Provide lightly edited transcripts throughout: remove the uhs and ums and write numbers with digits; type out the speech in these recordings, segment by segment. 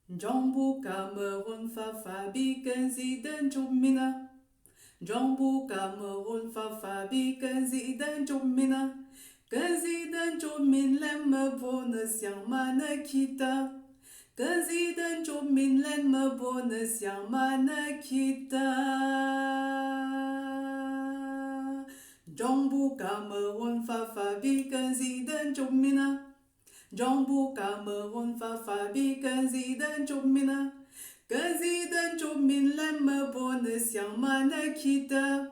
Njombu Cameroun fafa bikenzi den jumina. Njombu Cameroun fafa bikenzi den jumina. Kenzi den jumin lemme bonus yang mana kita. Kenzi den jumin lemme bonus yang mana kita. Njombu Cameroun fafa bikenzi den jumina. Jambu Cameroun fafa bikenzi den jumina. Kenzi den jumin lemme bonus yang mana kita.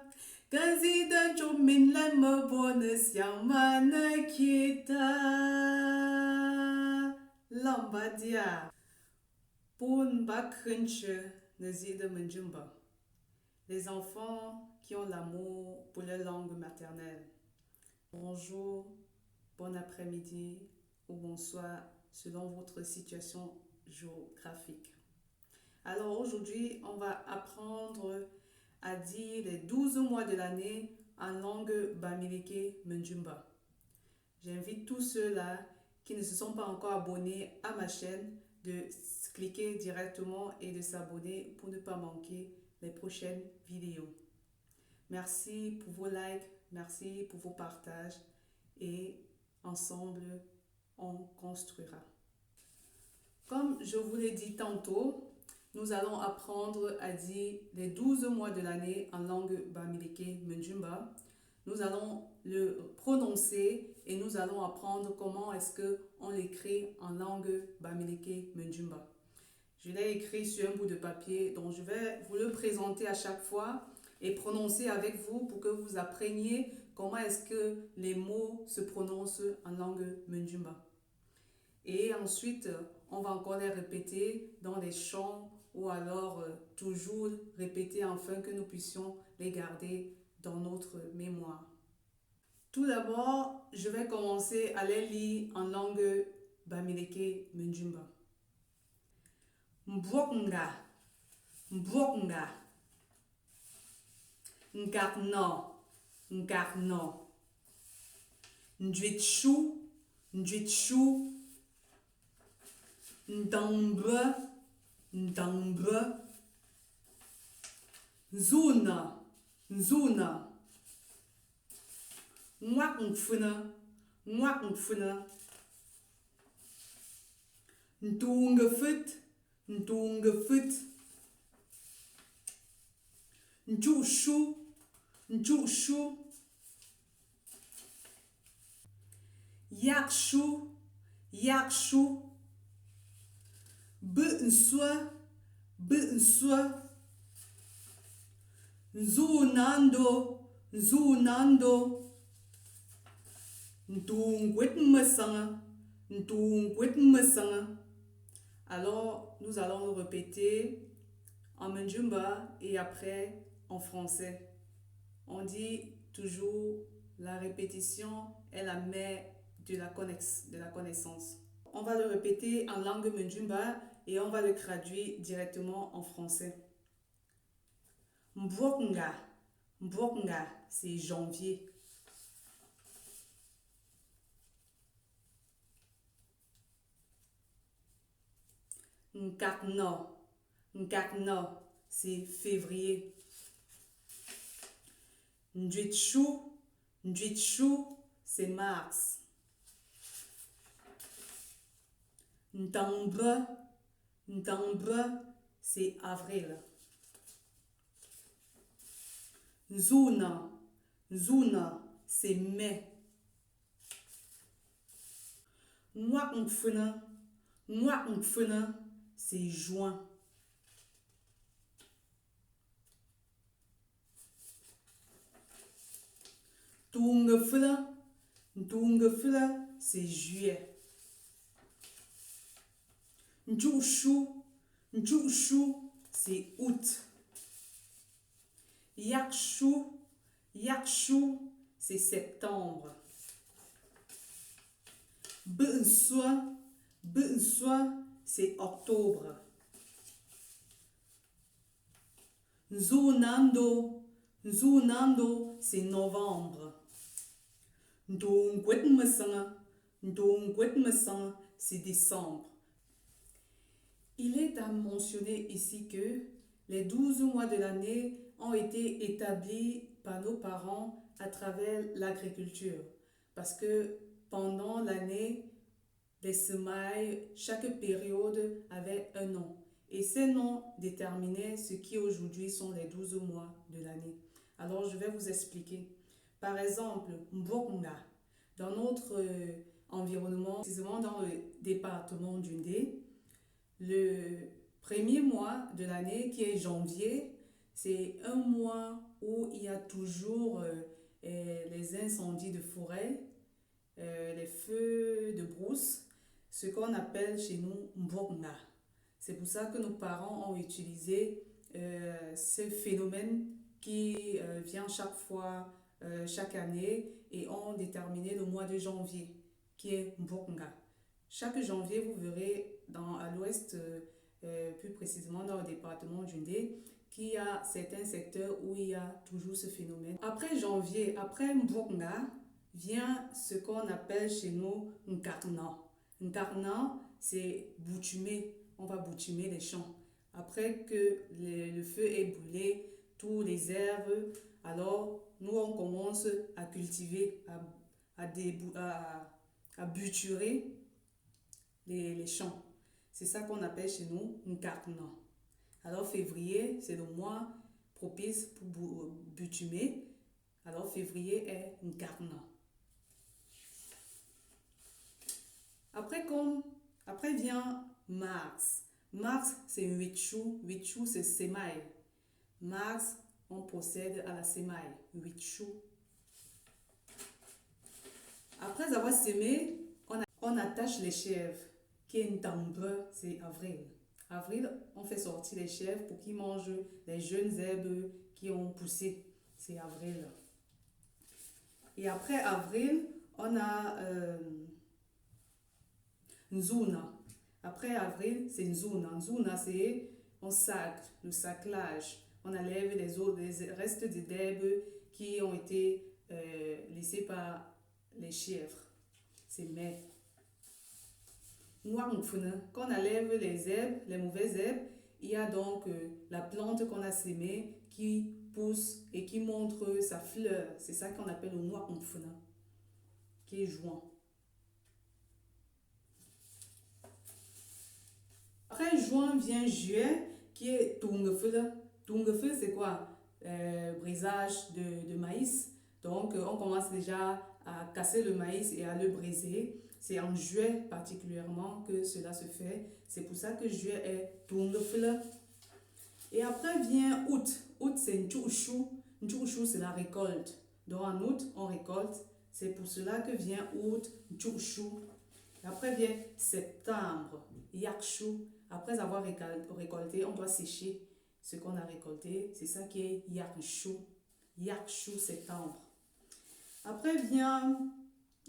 Kenzi den jumin lemme bonus yang mana kita. Lambadia. Poun bakrenche nezi de menjumba. Les enfants qui ont l'amour pour leur langue maternelle. Bonjour, bon après-midi ou bonsoir selon votre situation géographique. Alors aujourd'hui, on va apprendre à dire les 12 mois de l'année en langue Bamileke Menjumba. J'invite tous ceux-là qui ne se sont pas encore abonnés à ma chaîne de cliquer directement et de s'abonner pour ne pas manquer les prochaines vidéos. Merci pour vos likes, merci pour vos partages et ensemble, on construira. Comme je vous l'ai dit tantôt, nous allons apprendre à dire les 12 mois de l'année en langue Bamileke Menjumba. Nous allons le prononcer et nous allons apprendre comment est-ce qu'on l'écrit en langue Bamileke Menjumba. Je l'ai écrit sur un bout de papier, donc je vais vous le présenter à chaque fois et prononcer avec vous pour que vous appreniez comment est-ce que les mots se prononcent en langue Menjumba. Et ensuite, on va encore les répéter dans les chants ou alors toujours répéter afin que nous puissions les garder dans notre mémoire. Tout d'abord, je vais commencer à les lire en langue Bamileke Menjumba. Mbwokunga, mbwokunga. Ngarno, ngarno. Ndwitshu, ndwitshu. Ndambe, ndambe. Nzuna, nzuna. Mwak mfuna, mwak mfuna. Ntungefut, ntungefut. Njushu, njushu. Yakshu, yakshu. Butnswa, butnswa. Nzunando, nzunando. Ntungwetmesanga, ntungwetmesanga. Alors, nous allons le répéter en Menjumba et après en français. On dit toujours la répétition est la mère de la connaissance. On va le répéter en langue Menjumba et on va le traduire directement en français. Mbwokunga, mbwokunga, c'est janvier. Nkakno, nkakno, c'est février. Ndwitshu, ndwitshu, c'est mars. Ntambe, ntambe, c'est avril. Nzuna, nzuna, c'est mai. Mwak mfuna, mwak mfuna, c'est juin. Ntungefula, ntungefula, c'est juillet. Njushu, njushu, c'est août. Yakshu, yakshu, c'est septembre. Butnswa, butnswa, c'est octobre. Nzunando, nzunando, c'est novembre. Ndungwetmesanga, ndungwetmesanga, c'est décembre. Il est à mentionner ici que les 12 mois de l'année ont été établis par nos parents à travers l'agriculture. Parce que pendant l'année, les semailles, chaque période avait un nom. Et ces noms déterminaient ce qui aujourd'hui sont les 12 mois de l'année. Alors je vais vous expliquer. Par exemple, Mboknga, dans notre environnement, précisément dans le département du Ndé, le premier mois de l'année, qui est janvier, c'est un mois où il y a toujours les incendies de forêt, les feux de brousse, ce qu'on appelle chez nous Mbokna. C'est pour ça que nos parents ont utilisé ce phénomène qui vient chaque fois, chaque année, et ont déterminé le mois de janvier, qui est Mbokna. Chaque janvier, vous verrez à l'ouest, plus précisément dans le département du Ndé, qu'il y a certains secteurs où il y a toujours ce phénomène. Après janvier, après Mbokna, vient ce qu'on appelle chez nous Nkarna. Nkarna, c'est boutumer. On va boutumer les champs. Après que le feu est brûlé, tous les herbes, alors nous on commence à cultiver, à bouturer les champs. C'est ça qu'on appelle chez nous Nkarna. Alors février, c'est le mois propice pour bitumer. Alors février est Nkarna. Après vient mars. Mars, c'est Huitchou. Huitchou, c'est semaille. Mars, on procède à la semaille. Huitchou. Après avoir semé, on attache les chèvres, qui est Ntambe, c'est avril. Avril, on fait sortir les chèvres pour qu'ils mangent les jeunes herbes qui ont poussé. C'est avril. Et après avril, on a Nzuna. Après avril, c'est Nzuna. Nzuna, c'est on sacre, le saclage. On enlève les restes d'herbes qui ont été laissés par les chèvres. C'est mai. Quand on enlève les herbes, les mauvaises herbes, il y a donc la plante qu'on a sémée qui pousse et qui montre sa fleur. C'est ça qu'on appelle le noir qui est juin. Après juin vient juillet, qui est Tungefeu. Tungefeu, c'est quoi? Brisage de maïs. Donc, on commence déjà à casser le maïs et à le briser. C'est en juillet particulièrement que cela se fait. C'est pour ça que juillet est Tungefeu. Et après vient août. Août, c'est Nchouchou. Nchouchou, c'est la récolte. Donc, en août, on récolte. C'est pour cela que vient août, Nchouchou. Après vient septembre, Yakshu. Après avoir récolté, on doit sécher ce qu'on a récolté. C'est ça qui est Yakshu. Yakshu, septembre. Après vient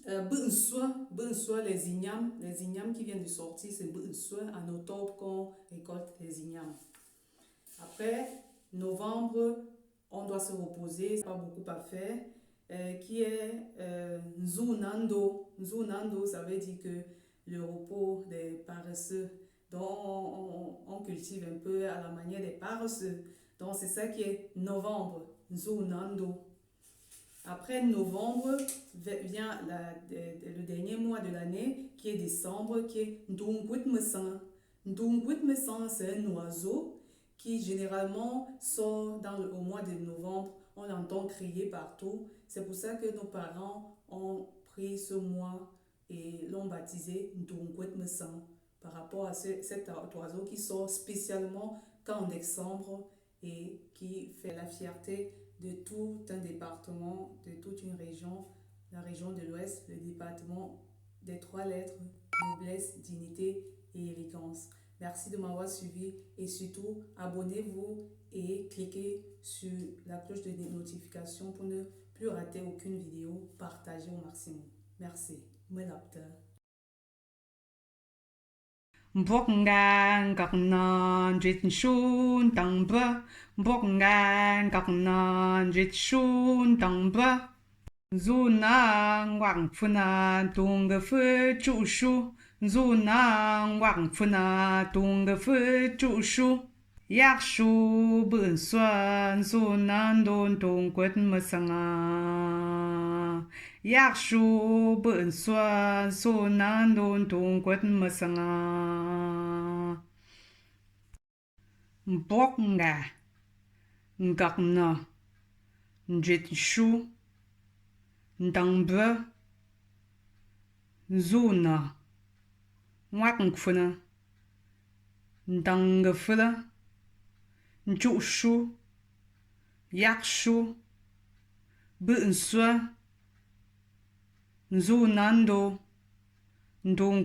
Bensoi, les ignames. Les ignames qui viennent de sortir, c'est Bensoi. En octobre qu'on récolte les ignames. Après, novembre, on doit se reposer. Pas beaucoup à faire. Qui est Nzunando. Nzunando, ça veut dire que le repos des paresseux. Donc, on cultive un peu à la manière des paresseux. Donc, c'est ça qui est novembre. Nzunando. Après novembre, vient le dernier mois de l'année, qui est décembre, qui est Ndungwitmesan. Ndungwitmesan, c'est un oiseau qui généralement sort au mois de novembre. On l'entend crier partout. C'est pour ça que nos parents ont pris ce mois et l'ont baptisé Ndungwitmesan par rapport à cet oiseau qui sort spécialement qu'en décembre et qui fait la fierté de tout un département, de toute une région, la région de l'Ouest, le département des 3 lettres, noblesse, dignité et élégance. Merci de m'avoir suivi et surtout abonnez-vous et cliquez sur la cloche de notification pour ne plus rater aucune vidéo. Partagez au maximum. Merci. Mbokngan kaknan jit shun tangba. Mbokngan kaknan jit shun tangba. Zuna wang funa tunga fu chu shu. Nzu na wang funa tung phu chu shu. Yak shu bun suan nzu nan don tung quet mơ sanga. Yak shu bun suan nzu nan don tung quet mơ sanga. Mbok nga. Ngak na. Njit shu. Ndang bơ. Nzu na. Wak funa. Ndang fula. Nchu shu. Yak shu. Bun sua. Nzu nando. Ndong